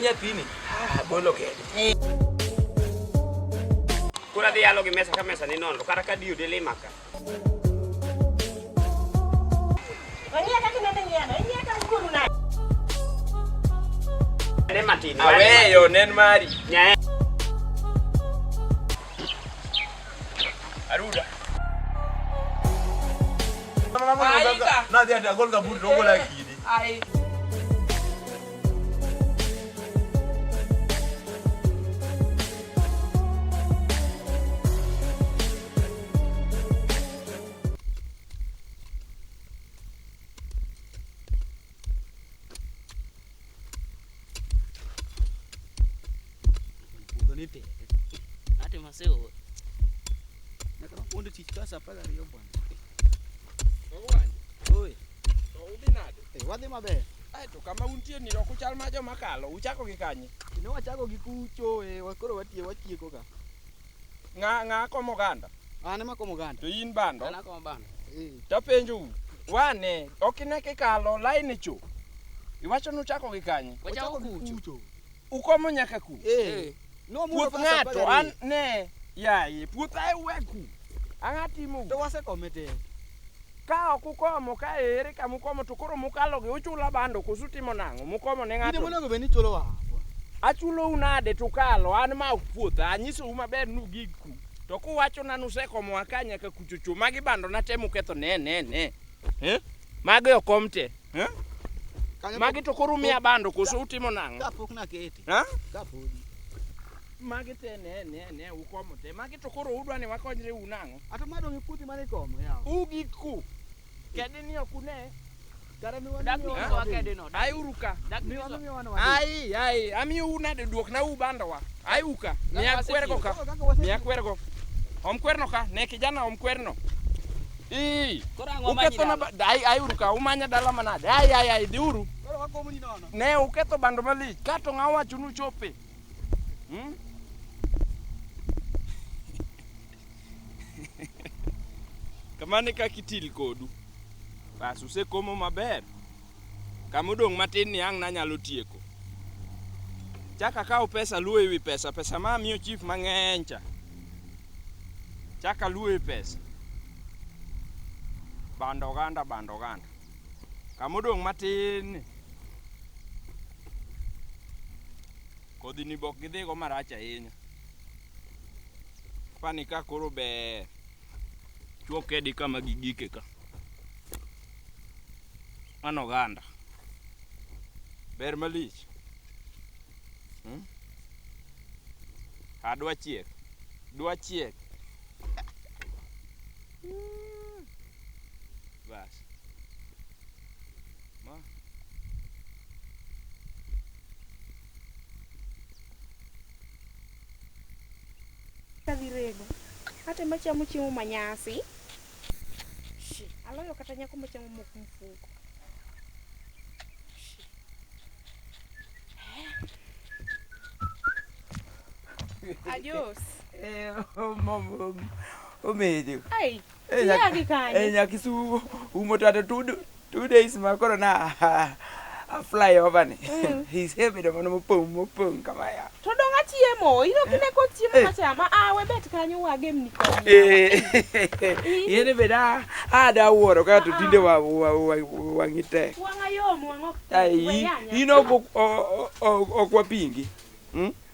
nyathini. Bolo kede. Kura dhi yalo gi mesa ka mesa ni nono kata ka dio dele maka. Ongea kaka nende ngiano, ingia ka skuru na. Ne matin. Aweyo nen mari. Nyae. Aruda. Na dia gol ka buru gol akidi. Ai. Ate maseo. Nakana ponde tich kasa pala riyo bwana. Oi. To udhi nade? Wadhi maber. Ai to kama untie ni ok uchal ma joma kalo, uchako gi kanye. Ne wachako gi kucho koro watieko ka. Ng'a komo ganda. An ema komo ganda. To in bando. Ana kama bana. To penjo wane okine kikalo line cho. Iwacho nuchako gi kanye. Wachako kucho. Ukomo nyaka ku. No Puoth ng'ato an ne yaye puoth ai weku. Ang'atimo. To wasekomete. Ka ok ukomo ka ere ka mukomo to koro mukalo gi uchula bando kusutimo nang'o mukomo ne ng'ato. Ine monego beni chulo wa. Achulo unade to kalo an ma puoth anyiso u maber nu giku. To kuwacho na nusekomo akanya ka kuchuchu magi bando na temo ketho ne. Magi okomte. Magi to koro miya bando koso utimo nang'o. Kapok na kete. Kapok. Magi te ne ukomo te. Magi to koro udwa ni wakonyre u nang'o. Ata madong puthi mane komo yawa. Ugiku. Kede ni okune. Kara mi Dak ni wani. so akede no. Ai uruka. Dak ni Mi so. wani. Ai amiyo unade duok na u bando wa. Ai uka. Miya kwergo ka. Miya kwergo. Omkwerno ka ne kijana omkwerno. Kora ng'o manyi. Uketho na ai uruka umanya dala manade. Ai di uru. Koro wakomo ni nono. Ne uketho bando malich. Kato ng'awacho nu chope. Kamane kakitil kodu. Bas usekomo maber. Kamodong' matin ni ang' nanyalo tieko. Chaka kawo pesa luo ewi pesa ma miyo chief mang'eny cha. Chaka luo ewi pesa. Bando ganda. Kamodong' matin. Kodhi ni bok gidhigo marach ahinya. Pani ka koro be chuo kedi kama gigike ka. Ano ganda. Ber malich. Dwa chiek. Bas. Ma. Kadirego. Hata machamo chiemo manyasi. Aloyo kata nyako machamo mok mfuko. Adios. Omejo. Ai. Yagi kanye. Nyakisu umotata 2 days makoro na a fly over ni. He's heavy the mano mopong kama ya. To donga chiemo, ino kine ko chiemo machama. We bet kanyo wagem ni ko. Yene beda ada wuoro ka to tinde wangite. Wanga yomo wango. Ai ino okwa pingi.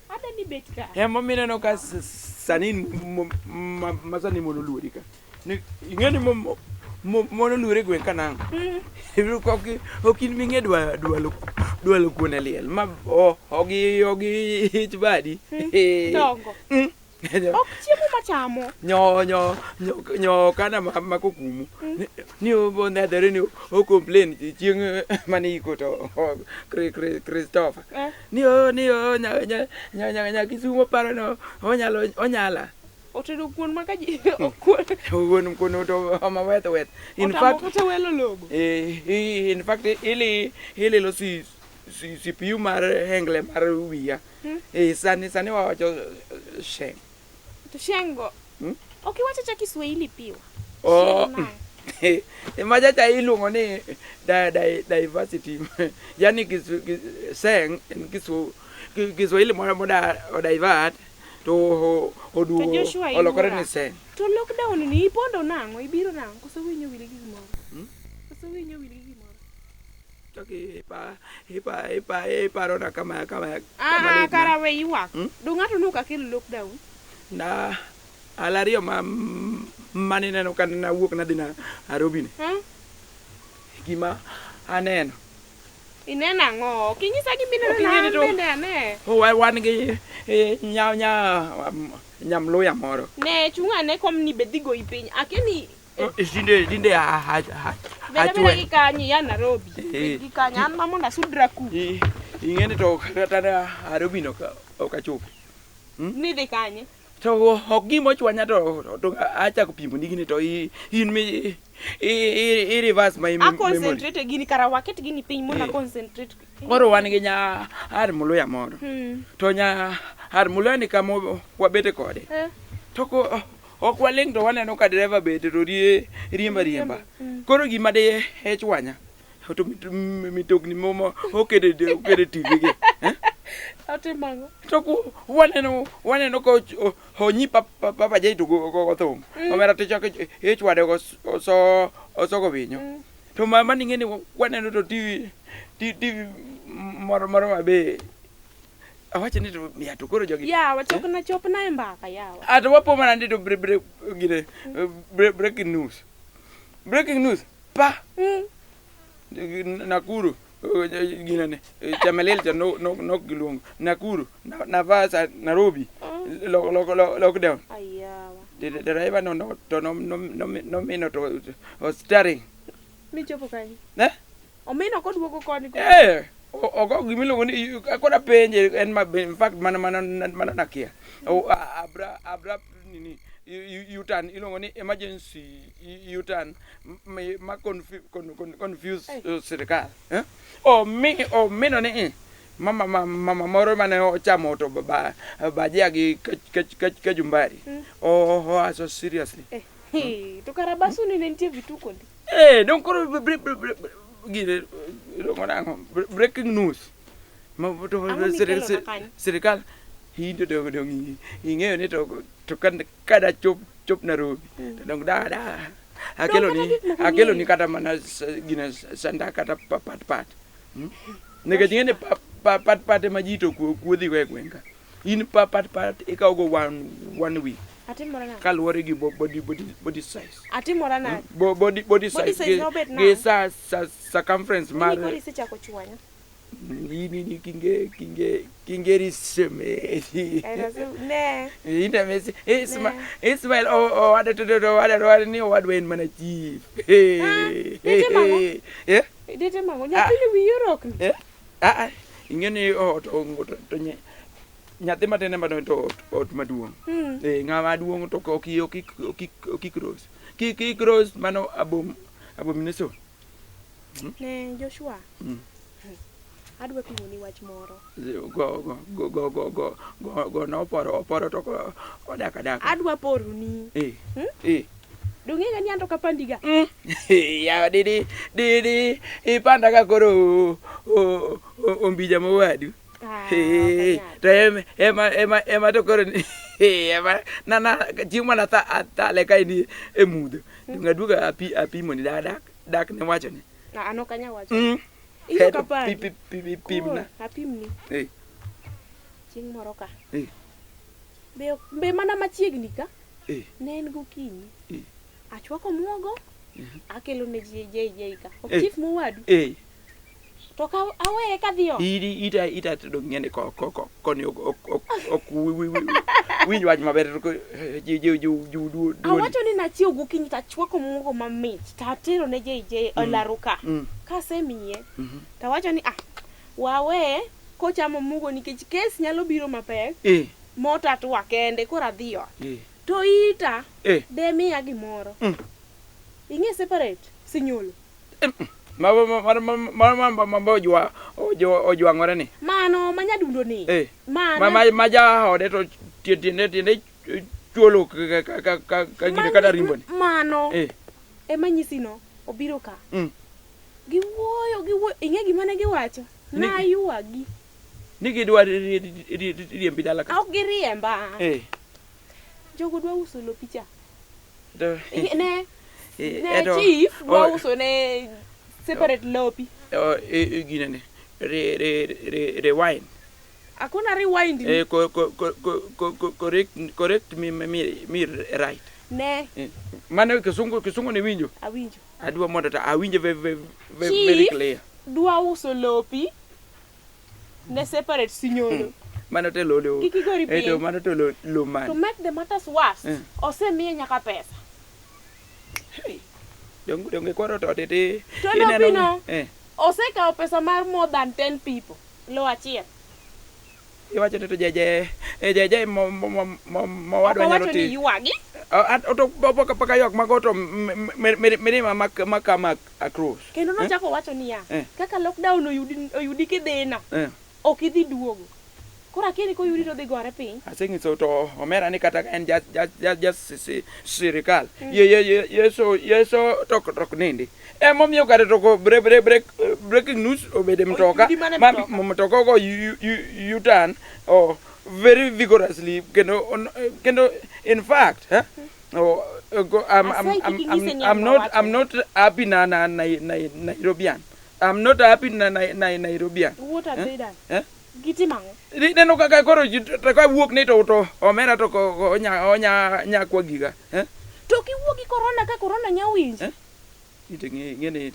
Ada ni bet ka. Emo mineno ka sanin masani mono luori ka. Ni ingeni mono luori gwen kanang. Iru koki okin minge dwa kuone liel ma ogi chbadi. Tongo. Ok chiemo machamo. Nyo kana makokumu. Ni obo ndadere ni o complain chieng mani iko to Christopher. Ni nya kisumo paro no onyala. Otedo kuon makaji okuon. Kuon to mawet. In fact ili lo si piu mar hengle mar wiya. Sani wacho sheng. To shengo. Okay, wacha cha Kiswahili piwa. Maja cha iluongo ni diversity. Yani seng Kiswahili moda divert to odu To Joshua olokore iluora. ni sen. To lockdown ni ipondo nang'o? Ibiro nang'o? Koso winyo wil gi gimoro. Koso winyo wil gi gimoro. Toki paro na kama Kara we ywak. Do ng'ato nuka kelo lockdown? na alario mani neno kan na wuok na dina Nairobi ne. Gima aneno. Ineno ang'o? Kinyisa gimino Ing'eni na to- bende ane. Wan gi nyamluya moro. Ne chunga ne kom ni bedhigo ipiny. Akeni Dinde bende bende gi kanyi ya Nairobi. Eh. Gi kanya an mamonda sudra ku. ing'eni to kata Nairobi no ok achopo. Ni dhi kanye. To ok gima ochwanya to achako pimo ni gini to in mi i reverse my A memory. concentrate gini kara waket gini piny mondo concentrate. Koro wan gi muluya moro. To muluya ni kama wabete kode. To ok waling to waneno ka driver bete to riemba. Koro gima de chwanya to mitokni momo okede TV ge. Otimango. To waneno ko honyi papa jay to go thum. Omera to chake chwade oso go winyo. To mama ni ngeni waneno to TV moro mabe. Awache ni to ya to koro jogi. Yawa chopna e mbaka yawa. Ato wapo mana ndi to breaking news. Breaking news. Pa. Nakuru ginane chamelel cha no gilungu Nakuru Navasa Nairobi lockdown. Ayawa. The driver no mino to steering. Mi chopo kanye. Omino koduogo koni. ogo gimilo ni akoda penje en in fact mana nakia. Abra nini U-turn ilongo ni emergency U-turn ma confuse serikal. Mino ni mama moro mane ochamo to bajia gi kajumbari. So seriously. To karabasu ni nentie vituko ndi. Don't koro gire longo breaking news. Serikal hindo do ing'eyo ni to kada chop Nairobi. Dong da akelo ni kata mana gina sanda kata pat. Nega jingene pat ma jito kuodhi we gwenga. In pat ikaw go one week. Atimora na. Kaluwore gi body size. Atimora na. Body size gi circumference mar. Ni kodi secha ko chwanya. Ni kingeri seme. Ne. Ina mesi Ismail wada ni wadwen mana chief. Dete mango nyathini wiyo rok ni. Ing'eni to nyathi matene madongo to ot maduong'. Ng'ama duong' to ok cross. Ki cross mano abomination. Ne Joshua. Adwa pimoni wach moro. Go no oporo to odaka. Adwa poroni. Dong'e ni anto kapandiga. Ya didi ipanda ka koro ombija mowadu. To ema to koro ema na chiemo na ta le kai ni emudho. Dunga apimo ni dak ne wacho ni. Ano kanya wacho. Iyo kapandi. Pimna. Apimni. Chieng' moro ka. Eh. Be mana machiegni ka? Eh. Ne en gokinyi. Achwako muogo. Akelo ne JJ ka. Eh. Chief mowadu. To ka aweye kadhi oko. Ita to ng'ene koni ok winj wach maber ko ju Awacho ni nachiew gokinyi tachwako muogo mamit. Tatero ne JJ olaruka. Kasemiye. Tawacho ni wawe kochamo muogo nikech kes nyalo biro mapek. Mota tuwa kende kora dhiyo. To ita de miya gimoro. Ing'e separate sinyolo. Mama ojwang'ore ni. Mano manyadundo ni. Ma ja ode to tiende chuolo ka gine kata rimbo ni. Mano. Ema nyisino obiro ka. Giwuoyo ing'e gima ne giwacho. Na yuagi. ni gidwa riembi dala ka. Ok giriemba. Jogo dwa uso lopi cha. Ne chief dwa uso ne separate lopi. Gine ne. Rewind. Akuna rewind. Correct me right. Ne. Mano kisungu ne winjo. Awinjo. Adwa mondo ta awinjo very clear. Dwa uso lopi ne separate sinyolo. Mano te lolo. Kiki gori piny. Eto mano to lo man. To make the matters worse, osemiye nyaka pesa. Hey. Donge kwaro to tete. To no pino. Osekawo pesa mar more than 10 people. Lo achiel. Iwacho to jeje mo wadwa nyalo ti. Yuagi? To paka yok magoto mirima makama across. Kendo nochako wacho niya, kaka lockdown oyudi kidhina. Ok idhi duogo. Kora kini ko yudi to dhi gore piny. Asengiso to omera ni kata en just sirikal. Yeso tok nindi. Momiyo kata to breaking news obede mtoka. Mtoka go U-turn very vigorously. Kendo in fact, I'm not happy na Nairobian. I'm not happy na Nairobian. What have they done? Giti mango. Neno kaka koro ka wuok ni to omera to onya kwa giga. To ki wuok gi corona ka corona nya winj. Ngene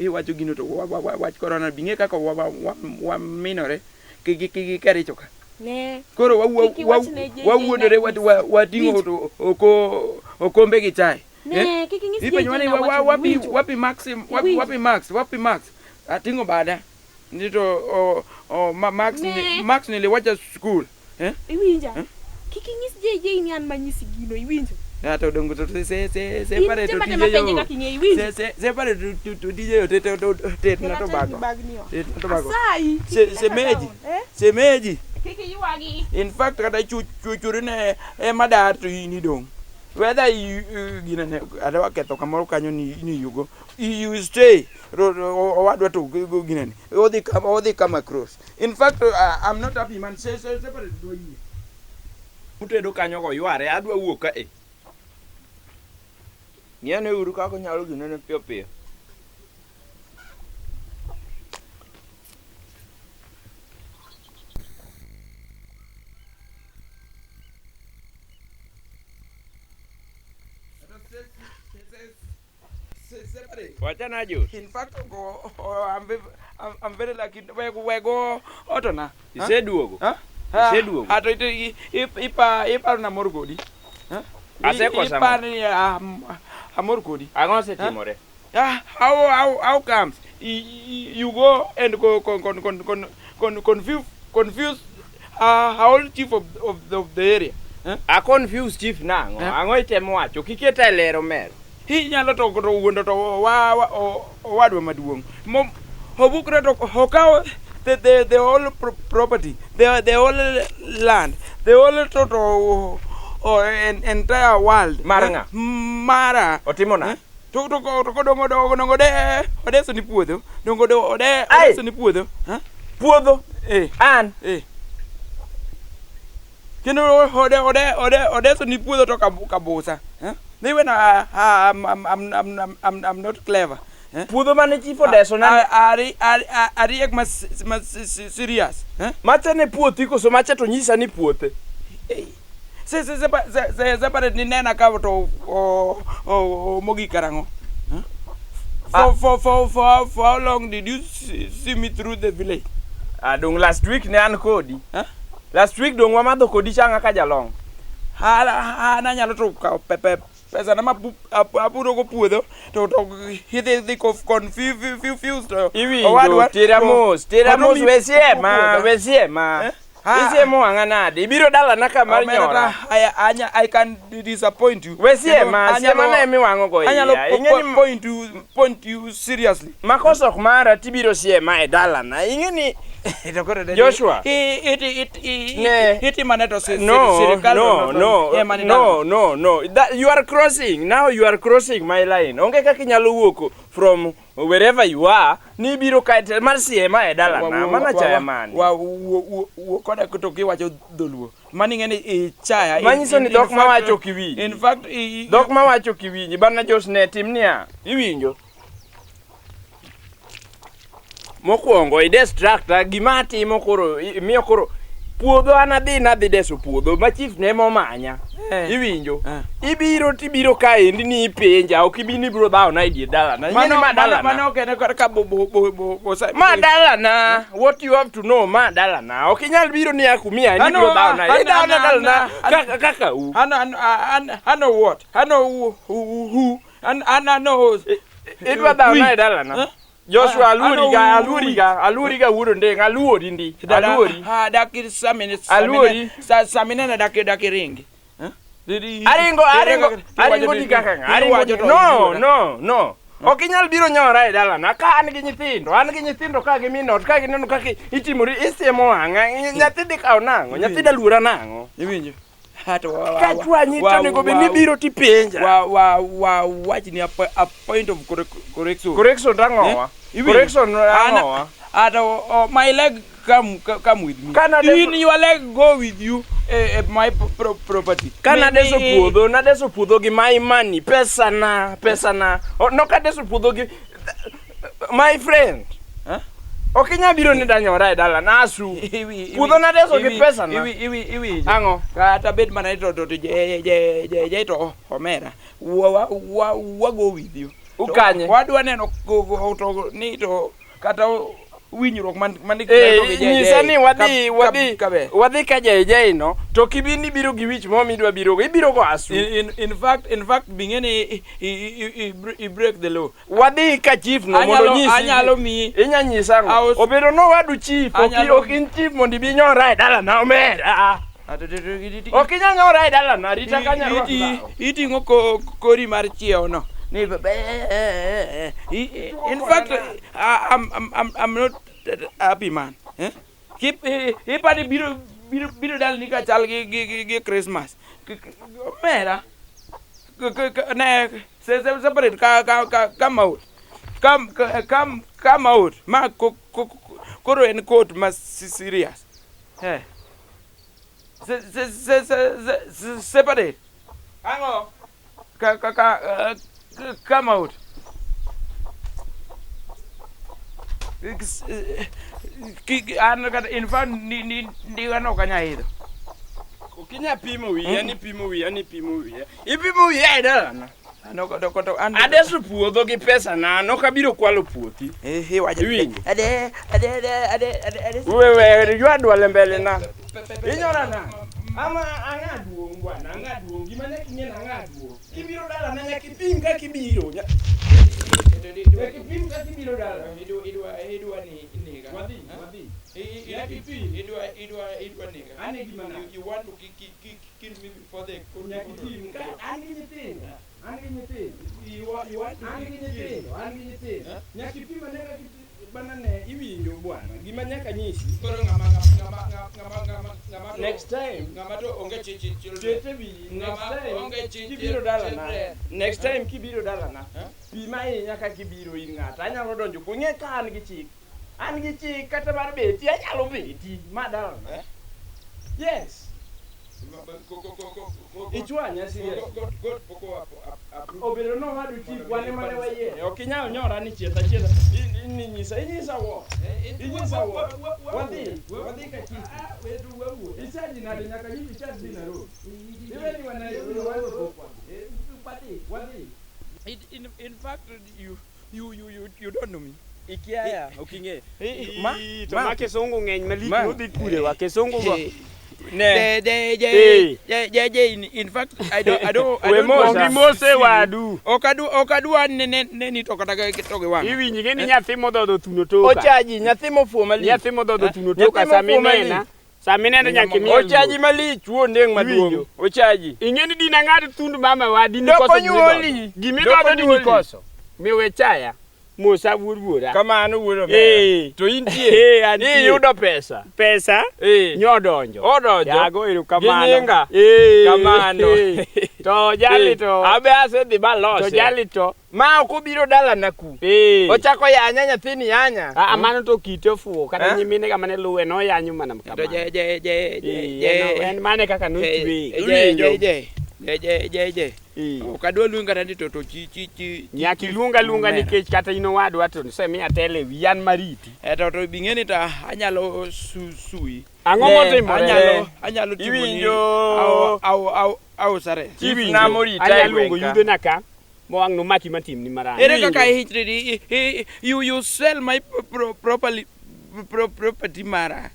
wacho gino to wach corona binge kaka wa minore ki karicho ka. Ne. Koro wawuodore watingo to okombe gi chai. Ne, kiki ngisi jeje wapi max atingo bada nito max niliwacha school iwinja kiki ngisi jeje ni an manyisi gino iwinjo to dongo to se pare to se pare to DJ tet na to bago semeji kiki yuagi in fact kata chuchuri ne madar to ini dong whether you adawa ketho kamoro kanyo ni yugo you stay wadwa to go ginani odi come across. In fact I'm not happy man say separate do yi utedo kanyo go yware adwa wuok ka ngene uru kako nyalo ginene pio wachana jo. In fact I'm very lucky wego otona Iseduogo. Iseduogo. Ato ipa na morgodi. Aseko sama. Ipa amor kodi. Ango se timore. How comes you go and confuse whole chief of the area? A confuse chief nango. Ango itemo wacho kiketa lero mer. Hi nyalo to wuondo to wadwa maduong. Hobukre to hokaw the whole property, the whole land, the whole total entire world. Mara. Otimona. To dongo de odeso ni puodho. Dongo de odeso ni puodho. Puodho. An. Kendo odeso ni puodho to kabusa. Even I'm not clever. Puodho mane chief odeso na ari ek mas serious. Macha ne puothi koso macha to nyisa ni puothe. Se pare ni nena ka to mogi karango. For how long did you see me through the village? Dong last week ne an kodi. Last week dong wamadho kodi changa ka jalong. Na nyalo to ka pesa na apuro go puodho to he confused wadwa tiramos wesiema isiemo anganade ibiro dala na kamar nyora I can disappoint you wesiema na emi wango go ingeni point you seriously makoso kumara tibiro siema e dala na ingeni Joshua. Iti maneto No. That you are crossing. Now you are crossing my line. Onge kaka inyalo wuok from wherever you are. Ni biro kae mar siema e dala na. Mana chaya mani. Koda to kiwacho dholuo. Mani ng'eni chaya. Manyiso ni dhok mawacho kiwinji. In fact, dhok mawacho kiwinji. Bana Jos ne tim niya. Iwinjo. Mokwongo i-distracta gima timo koro miyo koro puodho nadhi deso puodho ma chief ne momanya. Iwinjo. Ibiro kaendi ni ipenja ok ibi ni biro dhawo na idie dala na. Mano okene ka ma dala na. What you have to know ma dala na. Ok inyal biro ni akumia ni biro dhawo na. Dala na kaka u. I know what? I know who. And I know idwa dhawo na dala na. Joshua aluriga wuro ndeng aluori ndi aluori dakir samine samine dakir ringi aringo di kaka aringo no ok inyal biro nyora e dala na ka an gi nyithindo ka gi minot ka gineno kaka itimori isiemo wang'a nyathi dhi kawo nang'o nyathi da luora nang'o iwinjo ka chwanyi to nego bed ni biro tipenja wachni a point of correction ang'owa correction ang'owa my leg come with me. In your leg go with you my property. Kana nadeso puodho gi my money pesa na no ka deso puodho gi my friend. Ok inya biro ni danyora e dala na asu. Puodho nadeso gi pesa na. Iwi. Ang'o? Kata bed mana to je to omera. Wa go with you. Ukanye. Wadwa neno to ni to kata winjruok man nyisa ni wadhi ka jay no to kibini biro gi wich mo midwa biro go ibiro go asu. In fact bingene he break the law. Wadhi ka chief no mondo nyisi anyalo mi inya nyisa ngo obedo no wadu chief ok in chief mondo bi nyora e dala na omera. Ok inya nyora e dala na rita kanya itingo kori mar chiewo no. In fact, I'm not happy man. Keep ipani biro dal ni ka chal gi Christmas. Mera. Ne separate come out. Come out. Ma koro en court mas serious. Separate. Ango. Come out. In fact, ni gano kanya hido. Ukinya pimo wiya ni pimo wiya. Ipimo wiya e dala na. Adeso puodho gi pesa na no kabiro kwalo puothi. Waje. Wewe ywadwa lembele na. Inyora na. Ama angaduong bwana angaduong gima ne kinyen angaduong kibiro dala na nyaki pinga kibiro kipim ka kibiro dala idwa ni nega wadhi idwa nega ane gima you want to kill me before the nyaki pim ka angi nyithindo you want to angi nyithindo nyaki pim nega bana ne iwinjo bwana gima nyaka nyisi koro ngama next time ngama to onge chichi next time kibiro dala na pima nyaka kibiro ir ng'ata anyalo donjo kung'e ka an gi chik kata mar beti anyalo beti ma dala na yes ichwanya serious obedo no wadu chief wane mane wayiere ok inyalo nyora ni chietha inyisa wo wadhi ka chief isaji nade nyaka nyisi chat dina ro iweni wana wadhi in fact you don't know me. Ikiaya oking'e to ma kesongo ng'eny malich odhi kure wa kesongo go in fact I don't mose wadu okadwa ne to kata to ge wang iwinji ngeni nyathi modhodho thuno toka ochaji nyathi mofuo malich nyathi modhodho thuno toka saminena nyaki miel ochaji malich wuo ndeng maduong ochaji ingeni dina ng'ad thund mama wadi ni koso gimidhodho ni koso miwe chaya Musa wuora. Kamano wuoro me. To Eh, antie. iyudo pesa. Pesa nyodonjo. Odonjo. Yago erokamano. Ginyinga. Kamano. To jali to. Abe asedhi balose. To jali to. Ma ok obiro dala naku. Ochako yanya nyathini yanya. Mano to kite ofuo kata nyimine ga mane luwe no yanyo mana To kamano. je En mane kaka no twe. je okadwa luonga nandi to chi Nyaki luonga nikech kata ino wadwa to semiya tele wian mariti. to bing'eni ta anyalo sui Ang'o motimore? anyalo Iwinjo. au sare Chief na morita Anyalo luongo Gwenka. yudhe naka mowang' no maki matim ni marach. ere kaka you sell my property mara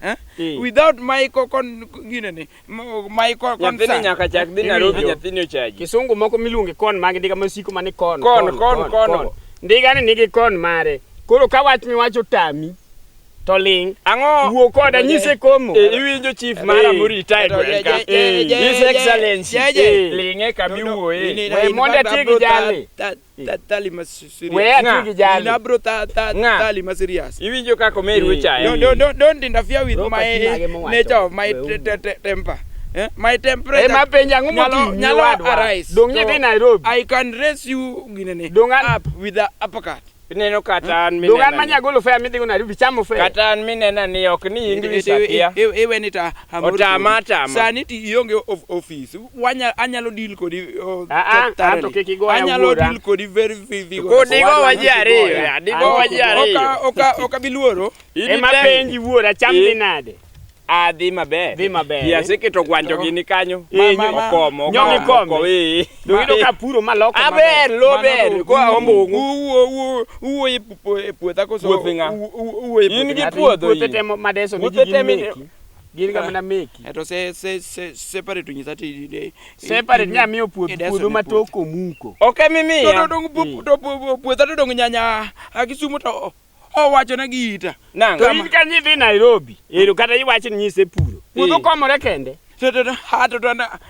without my ginene my Nyathini consent. nyaka chak dhi Nairobi nyathini ochaji. Kisungu moko miluonge kon mag ndiga masiko mane kon. Kon. Ndiga ni nigi kon mare. Koro ka wach miwacho tami to ling. Ang'o? Wuo koda nyise komo. Iwinjo chief mara morita e Gwenka. His Excellency. Ling'e kami wuoye. We mondo ati gi jali. Tali masirias. We ati gi jali. Inabro tali masirias. Iwinjo kako meru chaye. Don't interfere with Ropa my timage mowacho. nature of my temper. My temperature. Ma penja ng'o motim nyalo wadwa. arise. Dong dhi Nairobi. I can raise you ginene Dongan- up with the uppercut. Ineno kata an Dongan minena. manyagolo fare midhi go Nairobi chamo fare. Kata an minena ni ok ni English akia. Ewenita Otama. sani ti ionge office anyalo deal kodi Anto kik igoya anyalo wuora. deal kodi very vivid. Kodigo waji ariyo. Digo waji ariyo. Oka biluoro. Ema penji wuora cham dhi nade. Dhi maber. Dhi maber. Yaseketo gwanjo gini kanyo. Okomo. Nyongi kome. Dongido ka puro maloko Aber lo ber kwa ombongo. Uwo e puotha koso. Puothi ng'a? Uwo e In gi puotha. puodho Puothe in. temo madeso ni Puothe gin temi- meki. Gin ga mana meki. To separate nyisa ti Separate nyamiyo puodho matoko muko. Ok mimiya. to puotha to dong nyanya akisumu to owacho na gita. Nang. To in ka nidhi Nairobi. Ero kata iwacho ni nyise puro. Puodho komore kende. to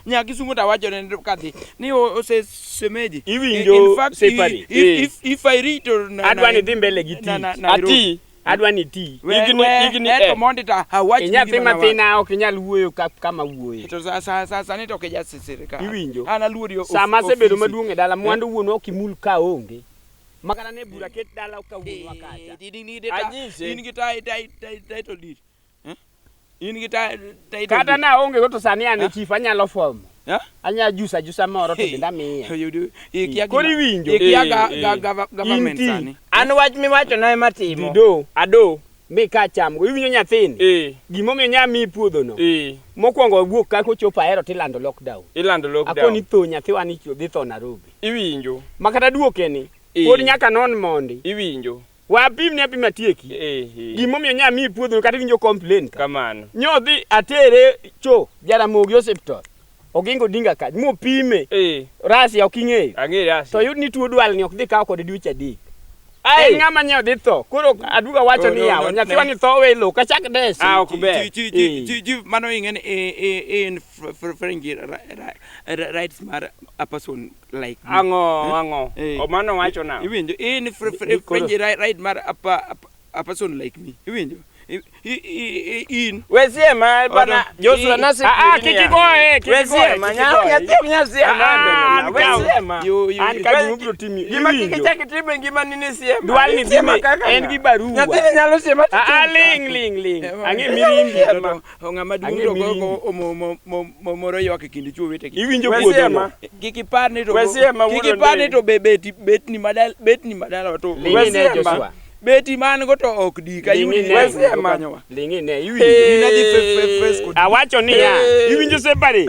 nyakisumu to awacho ne kadhi ni osemeji. Iwinjo In fact, separate. if I read to Adwa ni dhi mbele gi tich. Ati. Adwa ni ti. Igni mondita awach Inyathi mathina ok inyal wuoyo kama wuoyo. to sani to keja sirikal. Iwinjo. An aluori Sama sebedo maduong' e dala mwandu wuonwa ok imul ka onge. Makana ne bura ket dala ka wuonwa kacha. in gi title deed. In gi title Kata na onge go to sani an chief anyalo fomo. Yeah? Anya jusa moro to benda miye. Kori winjo. Government Inti. sani. An wach miwacho na ema timo. Dido. Ado. Mi ka cham go iwinjo nyathini. Gimomiyo nyami puodho no. Mokwongo wuok ka kochopo ahero tilando lockdown. Ilando lockdown. Akoni tho nyathi wani dhi tho Nairobi. Iwinjo. Makata duoke ni. Pod nyaka non mondi. Iwinjo. Wapim ne apima tieki. Gimomiyo nyami puodho kata winjo complain ka. Kamano. Nyodhi atere cho Jaramogi Hospital. Ogingo dinga ka mo pime. Rasi ok ing'eyo. Ang'e rasi. To yud ni tuo dwal ni ok dhi kawo kod dweche adek. Ai ng'ama nyiewo dhi tho. Koro aduga wacho ni yawa nyathi wani tho we lo kachak desi. Ok ber. Mano ing'eni in French rights mar a person like me. Ang'o. Mano wacho na. Iwinjo in French right mar a person like me. Iwinjo. In Wesiema bana Joshua nasi. Kikigoe. Wesiema nyasiema. Wesiema. An ka gimubro timi. Gima kikichaki time ngima nini siema. Dwal ni dhime en gi barua. Nyathini nyalo siema. Ling. Ang'e mirimbi. ng'ama duto moro ywak e kind chuo wetegi. Iwinjo puodho no. Kikipar ni to Wesiema betni madala to Lingine Joshua. beti man go to ok di ka yuni Wesiema. Lingine iwinjo. Awacho ni ya. Iwinjo separate.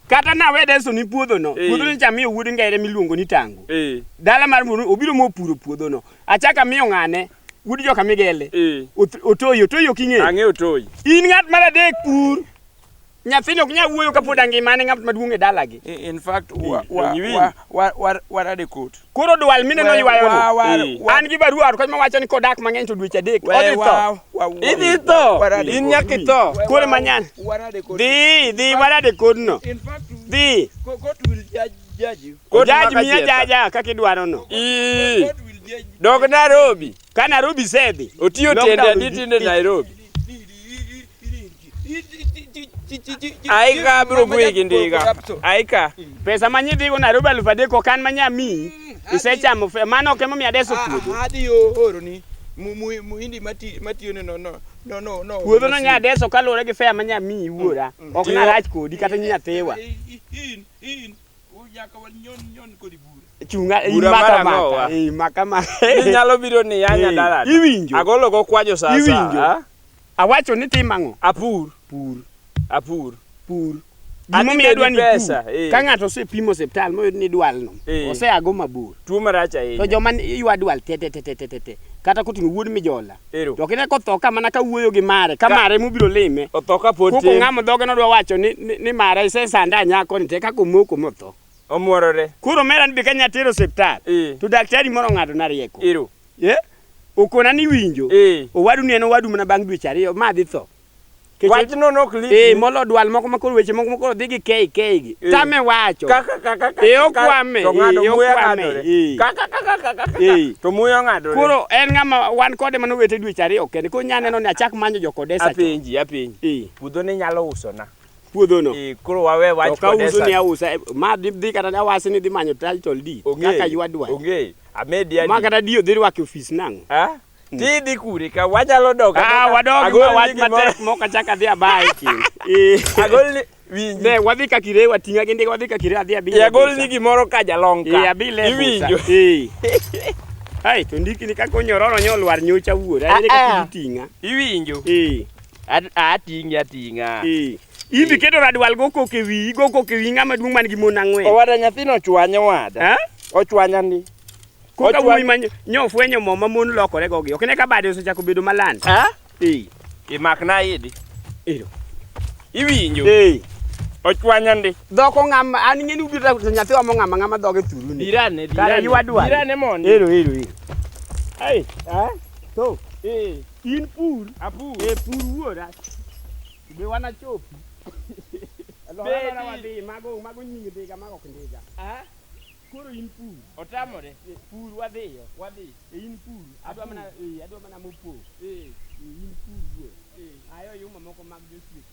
Kata na we deso ni puodho no. Puodho ni chamiyo wuod ngere miluongo ni tango. Dala mar muno obiro mo puro puodho no. Achaka miyo ng'ane. Wuod joka migele. Otoyo king'e. Ang'e otoyi. In ng'at mar adek pur. Nyathini ok nyal wuoyo kapod angimane ng'at maduong' e dalagi. In fact warade court. Koro dwal mine no ywayo no. An gi barua ko mawacho ni kodak mang'eny to dweche adek. Odhi tho. Idhi tho. In nyaki tho. Koro manyan. Dhi warade court no. In fact Dhi. court will judge you. Judge miya jaja kaka idwaro no. Court will Dog Nairobi. Ka Nairobi sedhi. Otiyo tiende adi tinde Nairobi. Aika bro gwegi ndiga. Aika. Pesa manyidhigo Nairobi 3,000 okan manyami. Isechamo mano ok emomiyo adeso puodho. Hadi oro ni muhindi matiyo ne no. Puodho no nya adeso kaluwore gi fea manyami wuora. Ok narach kodi kata nyathiwa. Nyaka wal nyon kodi bura. Chunga maka. Nyalo biro ni yanya dala. Iwinjo. Agolo go kwajo sasa. Iwinjo. Awacho ni timang'o? Apur. Gimomiyo adwa ni pesa. Ka ng'ato osepimo osiptal moyud ni dwal no. Oseago mabor. Tuo marach ahinya. To joma ywa dwal te. Kata koting'o wuod mijola. To kine kotho ka mana ka wuoyo gi mare. Ka mare mobiro lime. Otho ka pote. Koko ng'amo dhoge no dwa wacho ni mare isesanda nyako ni te kako moko motho. Omuorore. Koro mera ni bika nyatero osiptal. To daktari moro ng'ado na rieko. Iro. Okona ni winjo. Owadu ni en owadu mana bang' dweche 2 ma dhi tho. Wach no nok lit. Molo dwal moko makoro weche moko dhi gi kei gi. Tame wacho. Kaka. Okwame. To ng'ado muya ng'adore. Kaka. To muya ng'adore. Koro en ng'ama wan kode mano wete dweche 2 kende. Ko nyaneno ni achak manyo jokodesa. Apenji. Puodho ni nyalo uso na. Puodho no. Koro wawe wach kodesa. Ka uso ni ausa. Ma dhi kata awasi ni dhi manyo title deed. Kaka ywa dwal. Onge. Amedi. Ma kata dio dhi rwako office nang'o. Ti di kure ka wanyalo dog. Wadog ma wach matek moko chaka dhi abaye kin. Agol ni winji. Ne wadhi ka kire watinga gi ndege wadhi ka kire adhi abile. Agol ni gimoro ka jalong ka. Abile. Iwinjo. Ai to ndiki ni kako nyororo nyolwar nyocha wuora. Ere ka tinga. Iwinjo. Atinga. Ibi keto radwal goko ke wi ng'ama duong' man gi mon ang'wen. Owada nyathino chwanyo wada. Ochwanya ni. Koka wuoyi ma nyofwenyo mo ma mon lokore gogi. Ok ne ka bade osechako bedo maland. Imakna idi. Ero. Iwinjo. Ochwanya ndi. Dhoko ng'ama an ng'eni ubiro nyathiwa mo ng'ama dhoge thuru ni. Dirane. Dirane mondo. Ero. Ai. To. In pur. Apur. Pur wuora. Be wana chopi. Alora wadhi mago nyingi diga mago kindiga. Koro in pur. Otamore. Pur wadhiyo. In pur. Adwa mana mopo. In pur. Ayo yuma moko mag district.